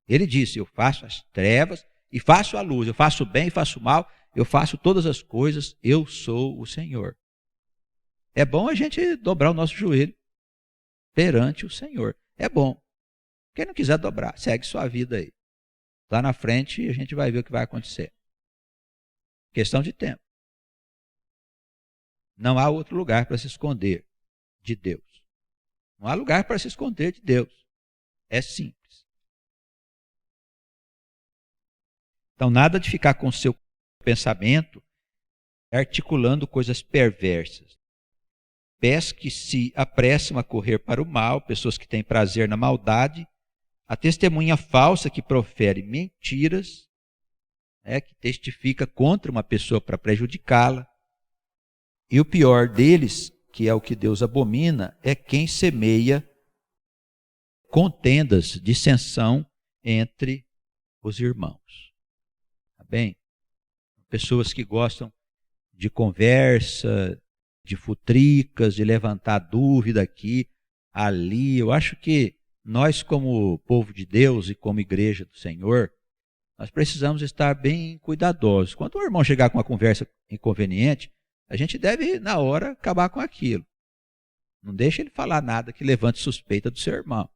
Ele disse, eu faço as trevas e faço a luz, eu faço o bem e faço o mal, eu faço todas as coisas, eu sou o Senhor. É bom a gente dobrar o nosso joelho perante o Senhor. É bom. Quem não quiser dobrar, segue sua vida aí. Lá na frente a gente vai ver o que vai acontecer. Questão de tempo. Não há outro lugar para se esconder de Deus. Não há lugar para se esconder de Deus. É simples. Então, nada de ficar com o seu pensamento articulando coisas perversas. Pés que se apressam a correr para o mal, pessoas que têm prazer na maldade, a testemunha falsa que profere mentiras, que testifica contra uma pessoa para prejudicá-la. E o pior deles, que é o que Deus abomina, é quem semeia contendas, dissensão entre os irmãos. Tá bem? Pessoas que gostam de conversa, de futricas, de levantar dúvida aqui, ali. Eu acho que nós, como povo de Deus e como igreja do Senhor, nós precisamos estar bem cuidadosos. Quando o irmão chegar com uma conversa inconveniente, a gente deve, na hora, acabar com aquilo. Não deixe ele falar nada que levante suspeita do seu irmão.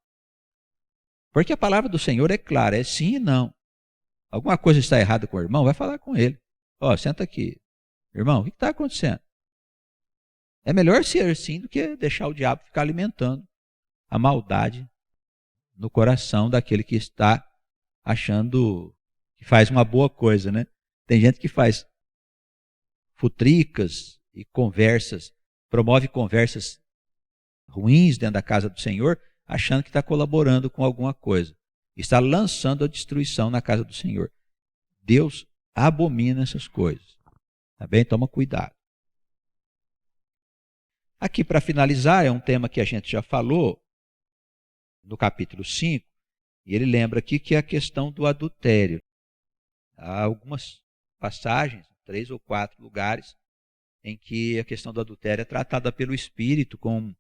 Porque a palavra do Senhor é clara, é sim e não. Alguma coisa está errada com o irmão, vai falar com ele. Senta aqui. Irmão, o que está acontecendo? É melhor ser assim do que deixar o diabo ficar alimentando a maldade no coração daquele que está achando que faz uma boa coisa, né? Tem gente que faz futricas e conversas, promove conversas ruins dentro da casa do Senhor, achando que está colaborando com alguma coisa. Está lançando a destruição na casa do Senhor. Deus abomina essas coisas. Tá bem? Toma cuidado. Aqui, para finalizar, é um tema que a gente já falou no capítulo 5, e ele lembra aqui que é a questão do adultério. Há algumas passagens, 3 ou 4 lugares, em que a questão do adultério é tratada pelo Espírito com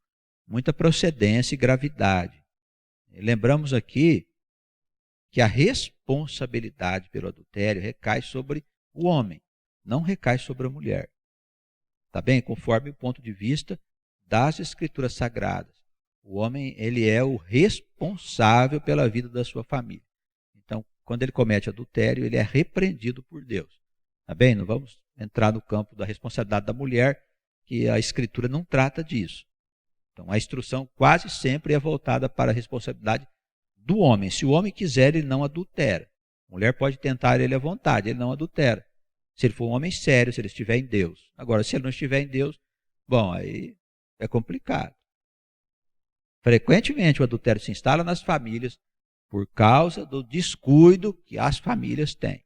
muita procedência e gravidade. E lembramos aqui que a responsabilidade pelo adultério recai sobre o homem, não recai sobre a mulher. Está bem? Conforme o ponto de vista das Escrituras Sagradas. O homem, ele é o responsável pela vida da sua família. Então, quando ele comete adultério, ele é repreendido por Deus. Está bem? Não vamos entrar no campo da responsabilidade da mulher, que a Escritura não trata disso. Então, a instrução quase sempre é voltada para a responsabilidade do homem. Se o homem quiser, ele não adultera. A mulher pode tentar ele à vontade, ele não adultera. Se ele for um homem sério, se ele estiver em Deus. Agora, se ele não estiver em Deus, bom, aí é complicado. Frequentemente o adultério se instala nas famílias por causa do descuido que as famílias têm.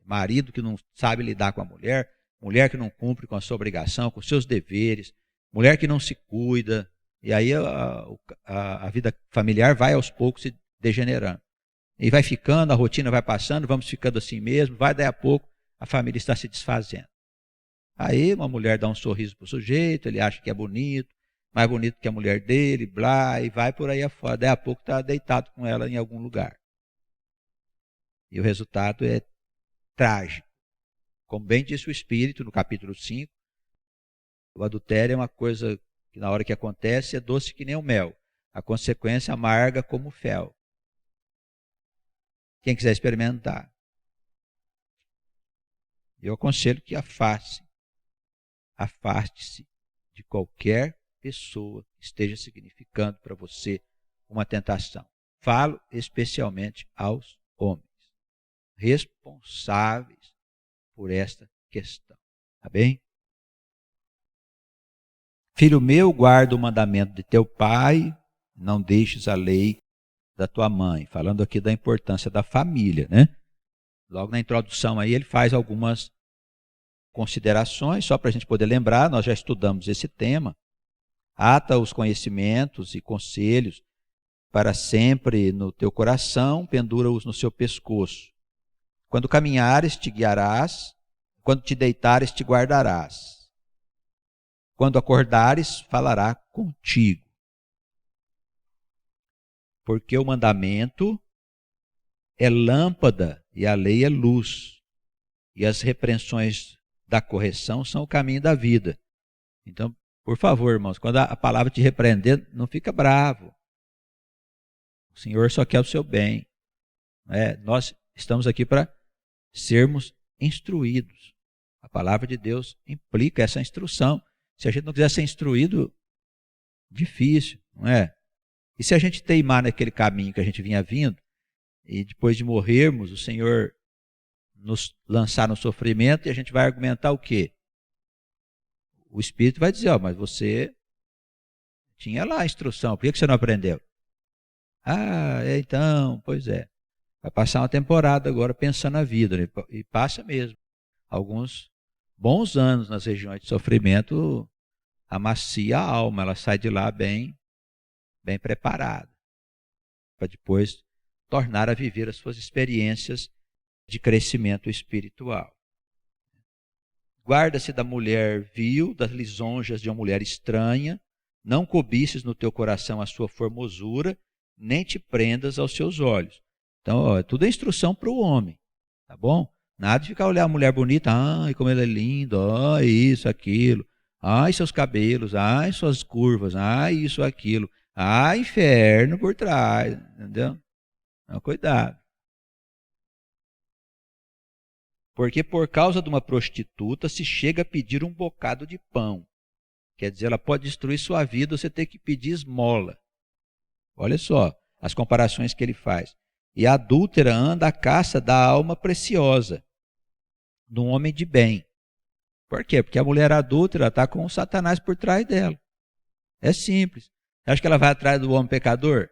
Marido que não sabe lidar com a mulher, mulher que não cumpre com a sua obrigação, com os seus deveres, mulher que não se cuida, e aí a vida familiar vai aos poucos se degenerando. E vai ficando, a rotina vai passando, vamos ficando assim mesmo, vai daí a pouco, a família está se desfazendo. Aí uma mulher dá um sorriso para o sujeito, ele acha que é bonito, mais bonito que a mulher dele, blá, e vai por aí afora. Daí a pouco está deitado com ela em algum lugar. E o resultado é trágico. Como bem disse o Espírito no capítulo 5, o adultério é uma coisa que na hora que acontece é doce que nem o mel. A consequência amarga como o fel. Quem quiser experimentar. Eu aconselho que afaste-se de qualquer pessoa que esteja significando para você uma tentação. Falo especialmente aos homens, responsáveis por esta questão. Tá bem? Filho meu, guarda o mandamento de teu pai, não deixes a lei da tua mãe. Falando aqui da importância da família, né? Logo na introdução aí ele faz algumas considerações, só para a gente poder lembrar, nós já estudamos esse tema. Ata os conhecimentos e conselhos para sempre no teu coração, pendura-os no seu pescoço. Quando caminhares, te guiarás, quando te deitares, te guardarás. Quando acordares, falará contigo. Porque o mandamento é lâmpada e a lei é luz. E as repreensões da correção são o caminho da vida. Então, por favor, irmãos, quando a palavra te repreender, não fica bravo. O Senhor só quer o seu bem. Nós estamos aqui para sermos instruídos. A palavra de Deus implica essa instrução. Se a gente não quiser ser instruído, difícil, não é? E se a gente teimar naquele caminho que a gente vinha vindo, e depois de morrermos, o Senhor nos lançar no sofrimento, e a gente vai argumentar o quê? O Espírito vai dizer, mas você tinha lá a instrução, por que você não aprendeu? Então, pois é. Vai passar uma temporada agora pensando na vida, né? E passa mesmo. Alguns bons anos nas regiões de sofrimento, amacia a alma, ela sai de lá bem preparada, para depois tornar a viver as suas experiências de crescimento espiritual. Guarda-se da mulher vil, das lisonjas de uma mulher estranha, não cobices no teu coração a sua formosura, nem te prendas aos seus olhos. Então, tudo é instrução para o homem, tá bom? Nada de ficar olhar a mulher bonita, como ela é linda, isso, aquilo, seus cabelos, suas curvas, isso, aquilo, inferno por trás, entendeu? Então, cuidado. Porque por causa de uma prostituta se chega a pedir um bocado de pão. Quer dizer, ela pode destruir sua vida, você tem que pedir esmola. Olha só as comparações que ele faz. E a adúltera anda à caça da alma preciosa, de um homem de bem. Por quê? Porque a mulher adúltera está com o Satanás por trás dela. É simples. Você acha que ela vai atrás do homem pecador?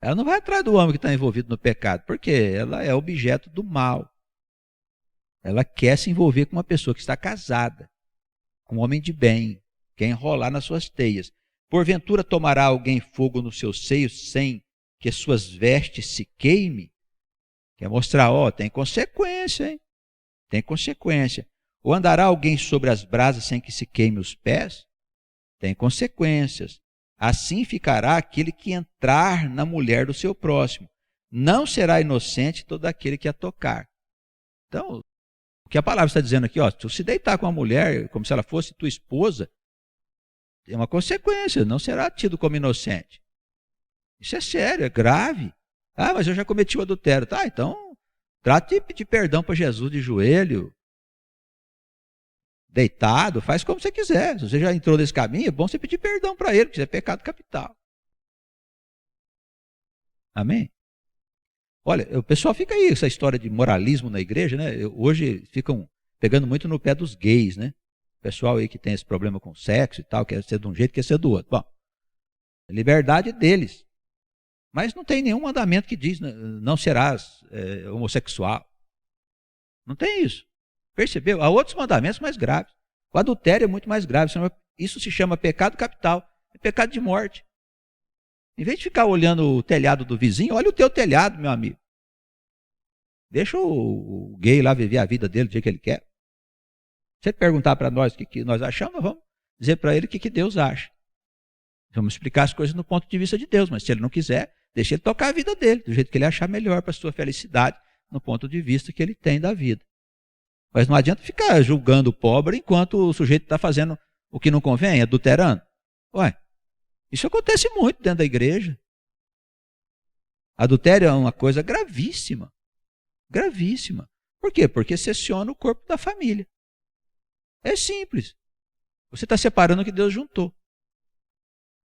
Ela não vai atrás do homem que está envolvido no pecado. Por quê? Ela é objeto do mal. Ela quer se envolver com uma pessoa que está casada, com um homem de bem, quer enrolar nas suas teias. Porventura tomará alguém fogo nos seus seios sem que suas vestes se queime? Quer mostrar, tem consequência, hein? Tem consequência. Ou andará alguém sobre as brasas sem que se queime os pés? Tem consequências. Assim ficará aquele que entrar na mulher do seu próximo. Não será inocente todo aquele que a tocar. Então, o que a palavra está dizendo aqui, se você deitar com uma mulher como se ela fosse tua esposa, tem uma consequência, não será tido como inocente. Isso é sério, é grave. Ah, mas eu já cometi o adultério. Tá, então, trate de pedir perdão para Jesus de joelho, deitado, faz como você quiser. Se você já entrou nesse caminho, é bom você pedir perdão para ele, porque isso é pecado capital. Amém? Olha, o pessoal fica aí, essa história de moralismo na igreja, né? Hoje ficam pegando muito no pé dos gays, né? O pessoal aí que tem esse problema com sexo e tal, quer ser de um jeito, quer ser do outro. Bom, liberdade deles. Mas não tem nenhum mandamento que diz não serás homossexual. Não tem isso. Percebeu? Há outros mandamentos mais graves. O adultério é muito mais grave. Isso se chama pecado capital. É pecado de morte. Em vez de ficar olhando o telhado do vizinho, olha o teu telhado, meu amigo. Deixa o gay lá viver a vida dele do jeito que ele quer. Se ele perguntar para nós o que nós achamos, nós vamos dizer para ele o que Deus acha. Vamos explicar as coisas no ponto de vista de Deus, mas se ele não quiser, deixa ele tocar a vida dele, do jeito que ele achar melhor para a sua felicidade, no ponto de vista que ele tem da vida. Mas não adianta ficar julgando o pobre enquanto o sujeito está fazendo o que não convém, adulterando. Ué, isso acontece muito dentro da igreja. Adultério é uma coisa gravíssima. Gravíssima. Por quê? Porque cessiona o corpo da família. É simples. Você está separando o que Deus juntou.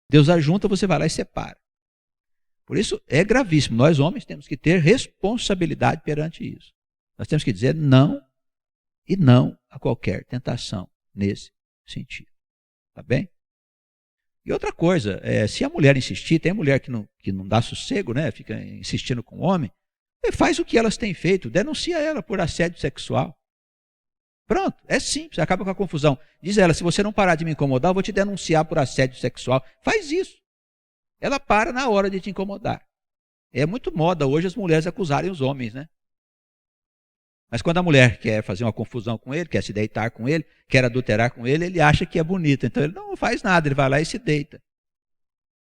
Deus ajunta, você vai lá e separa. Por isso é gravíssimo. Nós homens temos que ter responsabilidade perante isso. Nós temos que dizer não e não a qualquer tentação nesse sentido. Tá bem? E outra coisa, se a mulher insistir, tem mulher que não dá sossego, né? Fica insistindo com o homem, faz o que elas têm feito, denuncia ela por assédio sexual. Pronto, é simples, acaba com a confusão. Diz ela, se você não parar de me incomodar, eu vou te denunciar por assédio sexual. Faz isso. Ela para na hora de te incomodar. É muito moda hoje as mulheres acusarem os homens, né? Mas quando a mulher quer fazer uma confusão com ele, quer se deitar com ele, quer adulterar com ele, ele acha que é bonito. Então ele não faz nada, ele vai lá e se deita.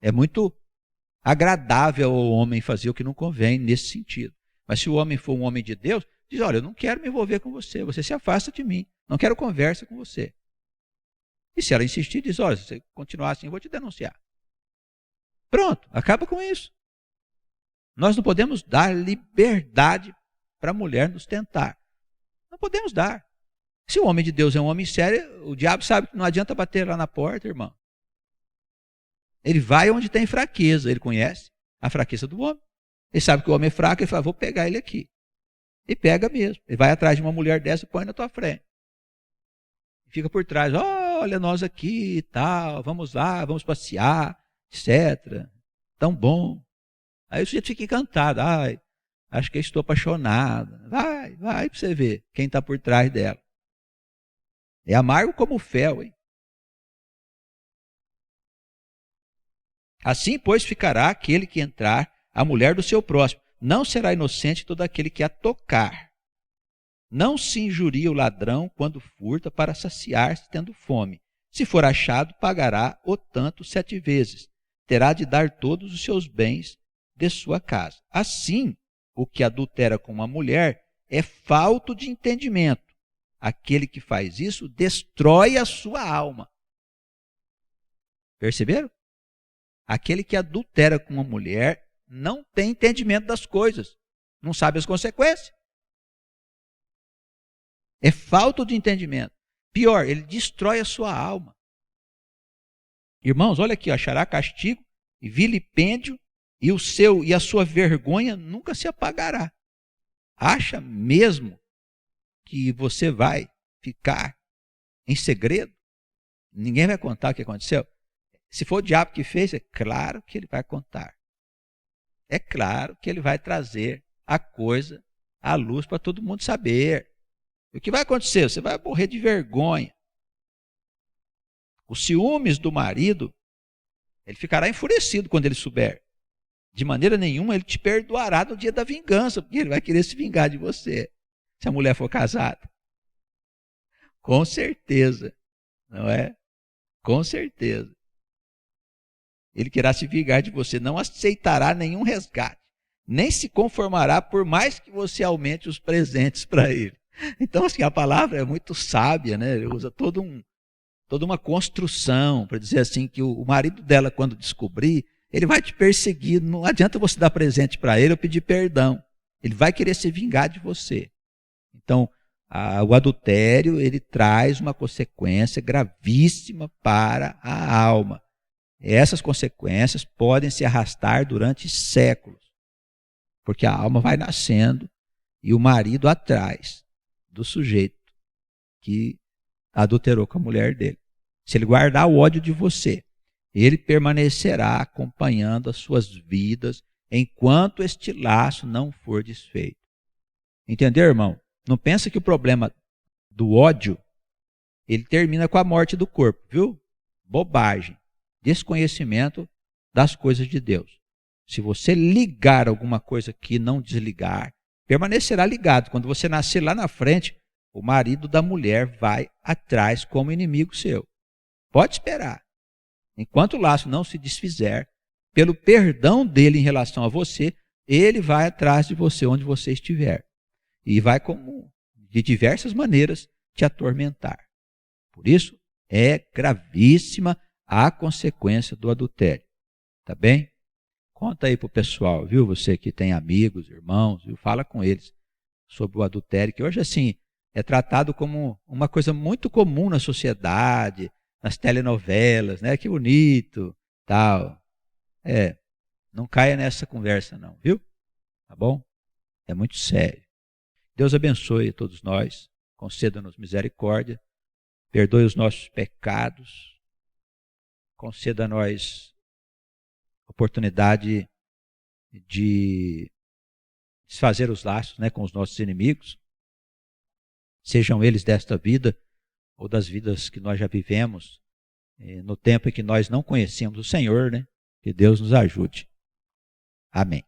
É muito agradável ao homem fazer o que não convém nesse sentido. Mas se o homem for um homem de Deus, diz, olha, eu não quero me envolver com você, você se afasta de mim, não quero conversa com você. E se ela insistir, diz, olha, se você continuar assim, eu vou te denunciar. Pronto, acaba com isso. Nós não podemos dar liberdade para a mulher nos tentar. Não podemos dar. Se o homem de Deus é um homem sério, o diabo sabe que não adianta bater lá na porta, irmão. Ele vai onde tem fraqueza, ele conhece a fraqueza do homem. Ele sabe que o homem é fraco, ele fala, vou pegar ele aqui. E pega mesmo. Ele vai atrás de uma mulher dessa e põe na tua frente. E fica por trás, olha nós aqui e tal, vamos lá, vamos passear, etc. Tão bom. Aí o sujeito fica encantado, acho que eu estou apaixonado. Vai para você ver quem está por trás dela. É amargo como o fel, hein? Assim, pois, ficará aquele que entrar a mulher do seu próximo. Não será inocente todo aquele que a tocar. Não se injuria o ladrão quando furta para saciar-se tendo fome. Se for achado, pagará o tanto 7 vezes. Terá de dar todos os seus bens de sua casa. Assim, o que adultera com uma mulher é falto de entendimento. Aquele que faz isso destrói a sua alma. Perceberam? Aquele que adultera com uma mulher não tem entendimento das coisas, não sabe as consequências. É falta de entendimento. Pior, ele destrói a sua alma. Irmãos, olha aqui, achará castigo e vilipêndio e a sua vergonha nunca se apagará. Acha mesmo que você vai ficar em segredo? Ninguém vai contar o que aconteceu? Se for o diabo que fez, é claro que ele vai contar. É claro que ele vai trazer a coisa à luz para todo mundo saber. E o que vai acontecer? Você vai morrer de vergonha. Os ciúmes do marido, ele ficará enfurecido quando ele souber. De maneira nenhuma ele te perdoará no dia da vingança, porque ele vai querer se vingar de você. se a mulher for casada. Com certeza, não é? Com certeza. Ele querá se vingar de você, não aceitará nenhum resgate, nem se conformará por mais que você aumente os presentes para ele. Então, assim, a palavra é muito sábia, né? Ele usa toda uma construção para dizer assim que o marido dela, quando descobrir, ele vai te perseguir. Não adianta você dar presente para ele ou pedir perdão. Ele vai querer se vingar de você. Então, o adultério, ele traz uma consequência gravíssima para a alma. Essas consequências podem se arrastar durante séculos, porque a alma vai nascendo e o marido atrás do sujeito que adulterou com a mulher dele. Se ele guardar o ódio de você, ele permanecerá acompanhando as suas vidas enquanto este laço não for desfeito. Entendeu, irmão? Não pensa que o problema do ódio, ele termina com a morte do corpo, viu? Bobagem. Desconhecimento das coisas de Deus. Se você ligar alguma coisa que não desligar, permanecerá ligado. Quando você nascer lá na frente, o marido da mulher vai atrás como inimigo seu. Pode esperar. Enquanto o laço não se desfizer, pelo perdão dele em relação a você, ele vai atrás de você onde você estiver. E vai, como de diversas maneiras, te atormentar. Por isso, é gravíssima a consequência do adultério. Tá bem? Conta aí pro pessoal, viu? Você que tem amigos, irmãos, viu? Fala com eles sobre o adultério, que hoje, assim, é tratado como uma coisa muito comum na sociedade, nas telenovelas, né? Que bonito, tal. Não caia nessa conversa não, viu? Tá bom? É muito sério. Deus abençoe a todos nós, conceda-nos misericórdia, perdoe os nossos pecados, conceda a nós oportunidade de desfazer os laços, né, com os nossos inimigos, sejam eles desta vida ou das vidas que nós já vivemos, no tempo em que nós não conhecemos o Senhor, né? Que Deus nos ajude. Amém.